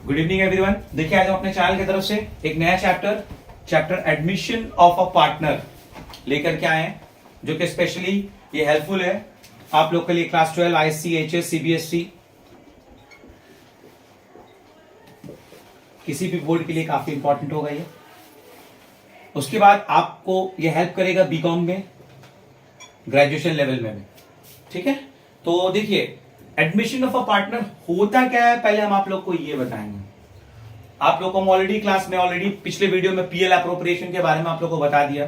Good evening everyone. देखिए आज हम अपने चैनल की तरफ से एक नया chapter admission of a partner लेकर के आए हैं, जो कि स्पेशली ये हेल्पफुल है आप लोग के लिए। क्लास 12 आईएससी, एचएस, सीबीएसई, किसी भी बोर्ड के लिए काफी इंपॉर्टेंट होगा ये। उसके बाद आपको ये हेल्प करेगा बीकॉम में, ग्रेजुएशन लेवल में भी। ठीक है, तो देखिए एडमिशन ऑफ अ पार्टनर होता क्या है, पहले हम आप लोग को ये बताएंगे। आप लोग को ऑलरेडी पिछले वीडियो में पीएल अप्रोप्रिएशन के बारे में आप लोग को बता दिया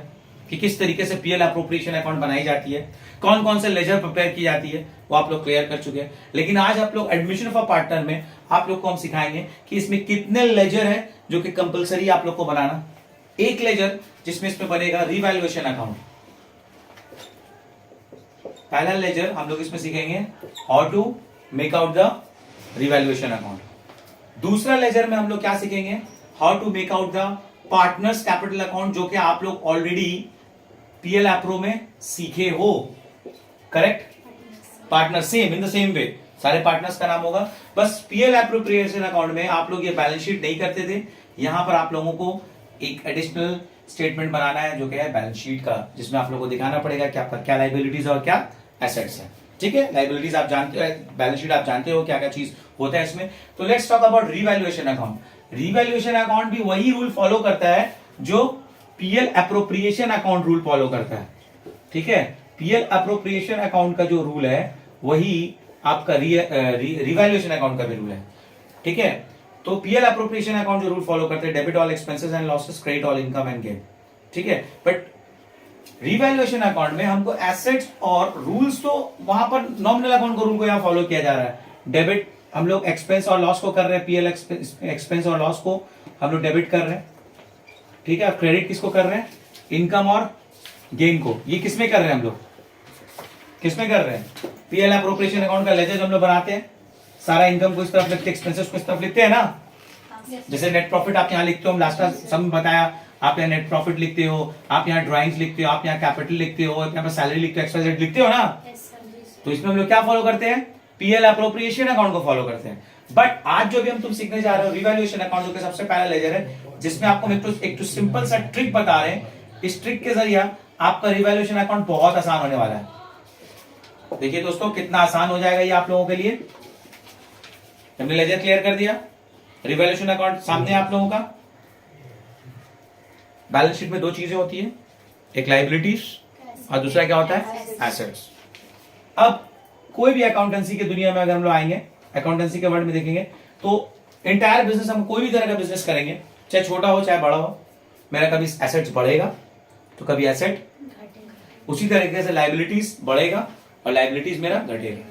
कि किस तरीके से पीएल अप्रोप्रिएशन अकाउंट बनाई जाती है, कौन कौन से लेजर प्रिपेयर की जाती है, वो आप लोग क्लियर कर चुके हैं। लेकिन आज आप लोग एडमिशन ऑफ अ पार्टनर में आप लोग को हम सिखाएंगे कि इसमें कितने लेजर है जो कि कंपलसरी आप लोग को बनाना। एक लेजर जिसमें इसमें बनेगा रिवैल्यूएशन अकाउंट। पहला लेजर हम लोग इसमें सीखेंगे how to make out the revaluation account. दूसरा लेजर में हम लोग क्या सीखेंगे, how to make out the partners capital account, जो कि आप लोग ऑलरेडी पीएल एप्रो में सीखे हो। Correct, partner same in the same way, सारे पार्टनर्स का नाम होगा। बस पीएल एप्रोप्रिएशन अकाउंट में आप लोग ये बैलेंस शीट नहीं करते थे, यहां पर आप लोगों को एक एडिशनल स्टेटमेंट बनाना है जो कि है बैलेंस शीट का, जिसमें आप लोगों को दिखाना पड़ेगा कि आपका क्या लाइबिलिटीज और क्या एसेट्स है। ठीक है, लाइबिलिटीज आप जानते हो, बैलेंस शीट आप जानते हो क्या क्या चीज होता है इसमें। तो let's talk about revaluation account. Revaluation account भी वही रूल फॉलो करता है जो PL appropriation account rule follow करता है। ठीक है, पीएल अप्रोप्रिएशन अकाउंट का जो रूल है वही आपका रिवैल्यूएशन अकाउंट का भी रूल है। ठीक है, तो पीएल अप्रोप्रिएशन अकाउंट जो रूल फॉलो करते हैं, debit all expenses and losses, credit all income and gain. ठीक है, बट रिवैल्यूएशन अकाउंट में हमको एसेट्स और रूल्स, तो वहां पर नॉमिनल अकाउंट का रूल को यहां फॉलो किया जा रहा है। डेबिट हम लोग एक्सपेंस और लॉस को कर रहे हैं, पीएल एक्सपेंस और लॉस को हम लोग डेबिट कर रहे हैं। ठीक है, क्रेडिट किसको कर रहे हैं, इनकम और गेन को। ये किसमें कर रहे हैं हम लोग, किसमें कर रहे हैं, पीएल अप्रोप्रिएशन अकाउंट का लेजर हम लोग बनाते हैं, सारा इनकम को इस तरफ लिखते हैं, एक्सपेंसेस को इस तरफ लिखते हैं ना। जैसे नेट प्रॉफिट आप यहाँ लिखते हो, हम लास्ट सब बताया, आप यहाँ नेट प्रॉफिट लिखते हो, आप यहाँ ड्राइंग्स लिखते हो, आप यहाँ कैपिटल लिखते हो, यहाँ पर सैलरी लिखते हो, एक्सपेंसेस लिखते हो ना। तो इसमें हम लोग क्या फॉलो करते हैं, पीएल अप्रोप्रिएशन अकाउंट को फॉलो करते हैं। बट आज जो भी हम तुम सीखने जा रहे हो रिवैल्यूएशन अकाउंट, जो कि सबसे पहला लेजर है, जिसमें आपको एक तो सिंपल सा ट्रिक बता रहे हैं। इस ट्रिक के जरिए आपका रिवैल्यूएशन अकाउंट बहुत आसान होने वाला है। देखिए दोस्तों कितना आसान हो जाएगा ये आप लोगों के लिए। हमने लेजर क्लियर कर दिया, रिवैल्यूएशन अकाउंट सामने आप लोगों का। बैलेंस शीट में दो चीजें होती है, एक लाइबिलिटीज और दूसरा क्या होता है, एसेट्स। अब कोई भी अकाउंटेंसी की दुनिया में अगर हम लोग आएंगे, अकाउंटेंसी के वर्ड में देखेंगे, तो एंटायर बिजनेस, हम कोई भी तरह का बिजनेस करेंगे, चाहे छोटा हो चाहे बड़ा हो, मेरा कभी एसेट्स बढ़ेगा तो कभी एसेट, उसी तरीके से लाइबिलिटीज बढ़ेगा और लाइबिलिटीज मेरा घटेगा।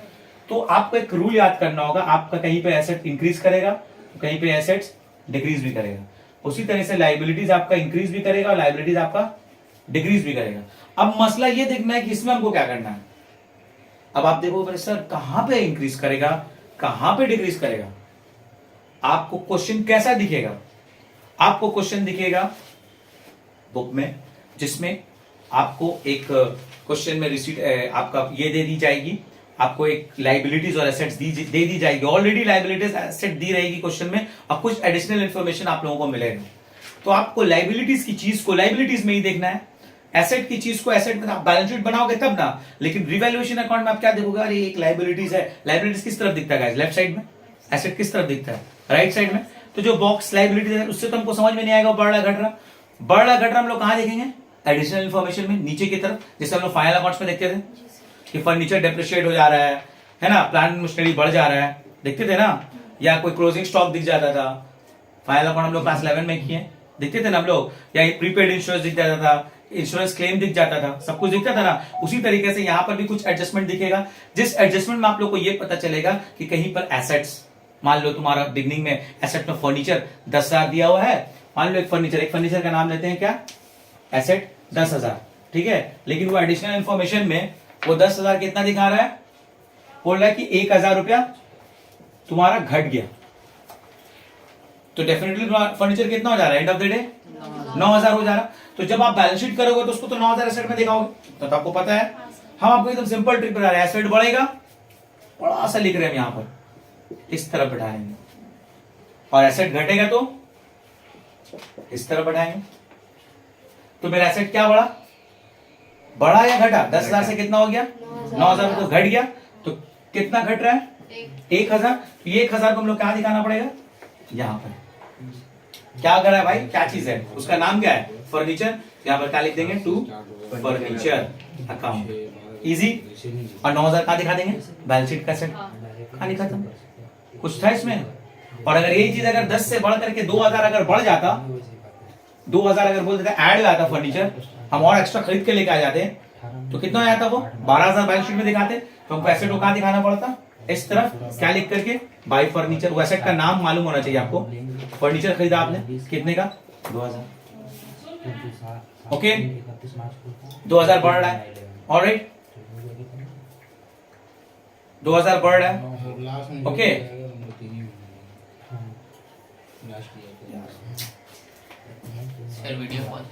तो आपको एक रूल याद करना होगा, आपका कहीं पे एसेट इंक्रीज करेगा तो कहीं पे एसेट्स डिक्रीज भी करेगा। उसी तरह से लाइबिलिटीज आपका इंक्रीज भी करेगा और लाइबिलिटीज आपका डिक्रीज भी करेगा। अब मसला ये देखना है कि इसमें हमको क्या करना है। अब आप देखो सर कहां पे इंक्रीज करेगा, कहां पे डिक्रीज करेगा। आपको क्वेश्चन कैसा दिखेगा, आपको क्वेश्चन दिखेगा बुक में, जिसमें आपको एक क्वेश्चन में रिसीट आपका ये दे दी जाएगी, आपको एक लाइबिलिटीज और एसेट्स दे दी जाएगी। ऑलरेडी लाइबिलिटीज एसेट दी रहेगी क्वेश्चन में, और कुछ एडिशनल इंफॉर्मेशन आप लोगों को मिलेगा। तो आपको लाइबिलिटीज की चीज को लाइबिलिटीज में ही देखना है, एसेट की चीज को एसेट में। आप बैलेंस शीट बनाओगे तब ना, लेकिन रिवैल्यूएशन अकाउंट में आप क्या देखोगे, अरे एक लाइबिलिटीज है, लाइबिलिटीज किस तरफ दिखता है, लेफ्ट साइड में, एसेट किस तरफ दिखता है, राइट साइड में। तो जो बॉक्स लाइबिलिटीज है उससे तो हमको समझ में नहीं आएगा बढ़ रहा घट रहा। बढ़ रहा घट रहा हम लोग कहां देखेंगे, एडिशनल इंफॉर्मेशन में, नीचे की तरफ, जैसे हम लोग फाइनल अकाउंट्स में देखते थे कि फर्नीचर डेप्रिशिएट हो जा रहा है ना, प्लांट मशीनरी बढ़ जा रहा है, देखते थे ना, या कोई क्लोजिंग स्टॉक दिख जाता था। फाइनल अकाउंट हम लोग क्लास 11 में किए, देखते थे ना हम लोग, या प्रीपेड इंश्योरेंस दिख जाता था, इंश्योरेंस क्लेम दिख जाता था, सब कुछ दिखता था ना। उसी तरीके से यहाँ पर भी कुछ एडजस्टमेंट दिखेगा, जिस एडजस्टमेंट में आप लोग को ये पता चलेगा कि कहीं पर एसेट्स, मान लो तुम्हारा बिगनिंग में एसेट में फर्नीचर 10,000 दिया हुआ है, मान लो एक फर्नीचर का नाम लेते हैं क्या, एसेट 10,000। ठीक है, लेकिन वो एडिशनल इंफॉर्मेशन में वो 10,000 कितना दिखा रहा है, बोल रहा है कि 1,000 रुपया तुम्हारा घट गया। तो डेफिनेटली फर्नीचर कितना हो जा रहा है, एंड ऑफ द डे 9,000 हो जा रहा। तो जब आप बैलेंस शीट करोगे तो उसको तो 9,000 एसेट में दिखाओगे, तो आपको पता है। हम आपको एकदम सिंपल ट्रिक बता रहे हैं, एसेट बढ़ेगा, बड़ा सा लिख रहे हैं यहां पर, इस तरफ बैठा लेंगे, और एसेट घटेगा तो इस तरफ बढ़ाएंगे। तो मेरा एसेट क्या बढ़ा या घटा? 10,000 से कितना हो गया? 9,000 तो घट गया। तो कितना घट रहा है? 1,000। ये 1,000 को हम लोग कहां दिखाना पड़ेगा? यहां पर। क्या कर रहा है भाई? क्या चीज है? उसका नाम क्या है? फर्नीचर। यहां पर क्या लिख देंगे? To furniture account. इजी। और 9,000 कहां दिखा देंगे? बैलेंस शीट का सेट। कहानी खत्म। कुछ था इसमें? और अगर यही चीज अगर 10 से बढ़ करके 2,000 अगर बढ़ जाता, 2,000 अगर बोल देता ऐड आता फर्नीचर, हम और एक्स्ट्रा खरीद के लेके आ जाते, तो कितना आ जाता? वो 12,000 बैलेंस शीट में दिखाते। तो हमको एसेट को कहां दिखाना पड़ता? इस तरफ। क्या लिख करके? Bye furniture. वो एसेट का नाम मालूम होना चाहिए आपको। फर्नीचर खरीदा आपने कितने का? 2,000। ओके, 2,000 बढ़ रहा है। ऑलराइट, 2,000 बढ़ रहा है। Okay, sir video pause